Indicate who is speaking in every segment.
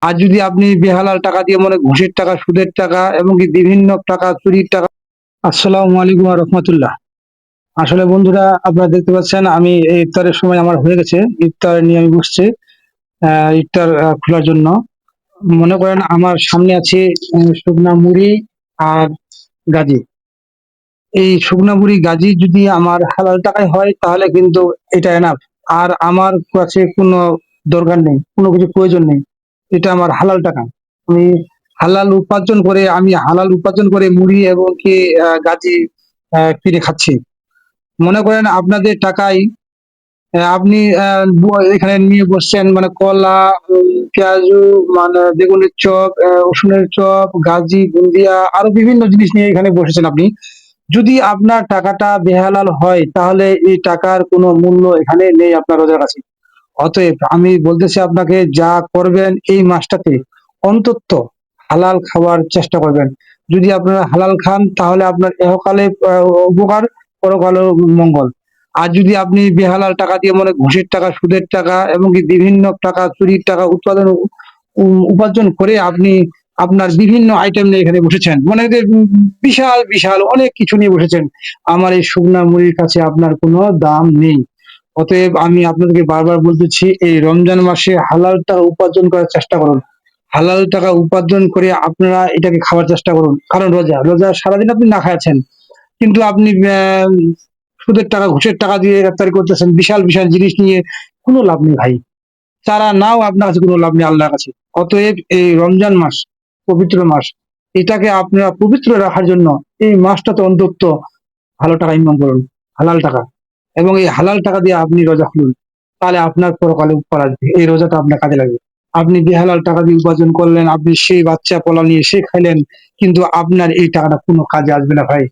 Speaker 1: আর যদি আপনি বেহালাল টাকা দিয়ে মনে ঘুষের টাকা, সুদের টাকা এবং কি বিভিন্ন টাকা চুরির টাকা। আসসালামু আলাইকুম ওয়া রাহমাতুল্লাহ। আসলে বন্ধুরা, আপনারা দেখতে পাচ্ছেন আমি এই ইফতারের সময় আমার হয়ে গেছে। ইফতার নিয়ে আমি বসছি। ইফতার খোলার জন্য। মনে করেন আমার সামনে আছে শুকনা মুড়ি আর গাজী। এই শুকনা মুড়ি গাজী যদি আমার হালাল টাকায় হয় তাহলে কিন্তু এটা এনাফ। আর আমার কাছে কোনো দরকার নেই, কোনো কিছু প্রয়োজন নেই। এটা আমার হালাল টাকা। আমি হালাল উপার্জন করে মুড়ি এবং কি গাজী কিনে খাচ্ছি। মনে করেন আপনাদের টাকায় আপনি এখানে নিয়ে বসছেন মানে কলা, পেঁয়াজু, মানে বেগুনের চপ, রসুনের চপ, গাজী, বুন্দিয়া আরো বিভিন্ন জিনিস নিয়ে এখানে বসেছেন আপনি। যদি আপনার টাকাটা বেহালাল হয় তাহলে এই টাকার কোনো মূল্য এখানে নেই আপনার রোজার কাছে। অতএব আমি বলতেছি আপনাকে, যা করবেন এই মাসটাতে অন্তত হালাল খাওয়ার চেষ্টা করবেন। যদি আপনারা হালাল খান তাহলে আপনার ইহকালে উপকার, পরকালে মঙ্গল। আর যদি আপনি বেহালাল টাকা দিয়ে মনে ঘুষের টাকা, সুদের টাকা এবং কি বিভিন্ন টাকা চুরির টাকা উপার্জন করে আপনি আপনার বিভিন্ন আইটেম নিয়ে এখানে বসেছেন, মানে যে বিশাল বিশাল অনেক কিছু নিয়ে বসেছেন, আমার এই শুকনা মুড়ির কাছে আপনার কোনো দাম নেই। অতএব আমি আপনাদেরকে বারবার বলতেছি, এই রমজান মাসে হালাল টাকা উপার্জন করার চেষ্টা করুন। হালাল টাকা উপার্জন করে আপনারা এটাকে খাওয়ার চেষ্টা করুন। কারণ রোজা রোজা সারাদিন আপনি না খাচ্ছেন, কিন্তু আপনি সুদের টাকা, ঘুষের টাকা দিয়ে ইফতারি করতেছেন, বিশাল বিশাল জিনিস নিয়ে। কোনো লাভ নেই ভাই। চারা নাও আপনার কাছে কোনো লাভ নেই আল্লাহর কাছে। অতএব এই রমজান মাস, পবিত্র মাস, এটাকে আপনারা পবিত্র রাখার জন্য এই মাসটাতে অন্তত ভালো টাকা ইনকাম করুন, হালাল টাকা। এবং এই হালাল টাকা দিয়ে আপনি রোজা খুলুন। তাহলে আপনার পরকালে উপকার আসবে, এই রোজাটা আপনার কাজে লাগবে। আপনি বেহালাল টাকা দিয়ে উপার্জন করলেন, আপনি সেই বাচ্চা পোলা নিয়ে সে খাইলেন, কিন্তু আপনার এই টাকাটা কোনো কাজে আসবে না ভাই।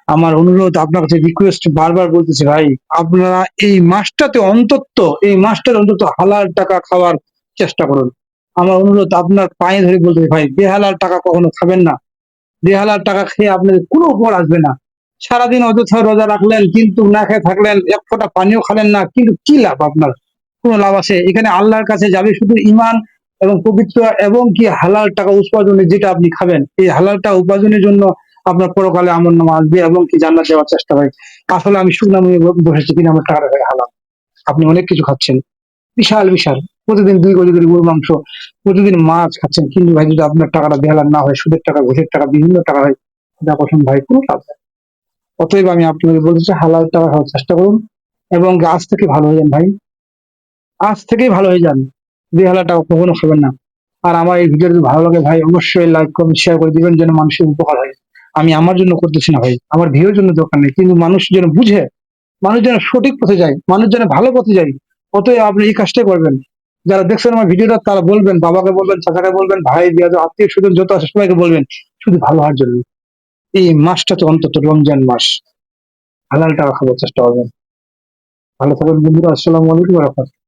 Speaker 1: আমার অনুরোধ, আপনার কাছে রিকোয়েস্ট, বারবার বলতেছি ভাই, আপনারা এই মাসটাতে অন্তত হালাল টাকা খাওয়ার চেষ্টা করুন। আমার অনুরোধ, আপনার পায়ে ধরে বলতেছি ভাই, বেহালাল টাকা কখনো খাবেন না। বেহালাল টাকা খেয়ে আপনাদের কোনো উপকার আসবে না। সারাদিন অযথা রোজা রাখলেন কিন্তু না খেয়ে থাকলেন, এক ফোঁটা পানিও খালেন না, কিন্তু কি লাভ আপনার? কোনো লাভ আছে? এখানে আল্লাহর কাছে যাবে শুধু ইমান এবং পবিত্র এবং কি হালাল টাকা উপার্জনের, যেটা আপনি খাবেন এই হালাল টাকা উপার্জনের জন্য আপনার পরকালে আমলনামা আসবে এবং কি জান্নাত যাওয়ার চেষ্টা হয়। আসলে আমি শুকনা মুখে বসেছি কিনা আমার টাকাটা হয়ে হালাল। আপনি অনেক কিছু খাচ্ছেন, বিশাল বিশাল, প্রতিদিন 2 কেজি করে গরুর মাংস, প্রতিদিন মাছ খাচ্ছেন, কিন্তু ভাই যদি আপনার টাকাটা বেহালাল না হয়, সুদের টাকা, ঘুষের টাকা, বিভিন্ন টাকা হয়, এটা কসম ভাই কোনো লাভ নেই। অতএব আমি আপনাকে বলতেছি, হালাল টাকা খাওয়ার চেষ্টা করুন এবং আজ থেকে ভালো হয়ে যান ভাই। আজ থেকেই ভালো হয়ে যান। বেহালা টাকা কখনো খাবেন না। আর আমার এই ভিডিও যদি ভালো লাগে ভাই, অবশ্যই লাইক কমেন্ট শেয়ার করে দিবেন যেন মানুষের উপকার হয়। আমি আমার জন্য করতেছি না ভাই, আমার ভিউর জন্য দরকার নেই, কিন্তু মানুষ যেন বুঝে, মানুষ যেন সঠিক পথে যায়, মানুষ যেন ভালো পথে যায়। অতএব আপনি এই কাজটাই করবেন। যারা দেখছেন আমার ভিডিওটা তারা বলবেন, বাবাকে বলবেন, চাচাকে বলবেন, ভাই বিয়াজ আত্মীয় স্বজন যত আছে সবাইকে বলবেন, শুধু ভালো হওয়ার জন্য। এই মাসটা তো অন্তত রমজান মাস, হালাল টাকা খাওয়ার চেষ্টা করবেন। ভালো থাকবেন বন্ধুরা, আসসালামু আলাইকুম ওয়া রাহমাতুল্লাহ।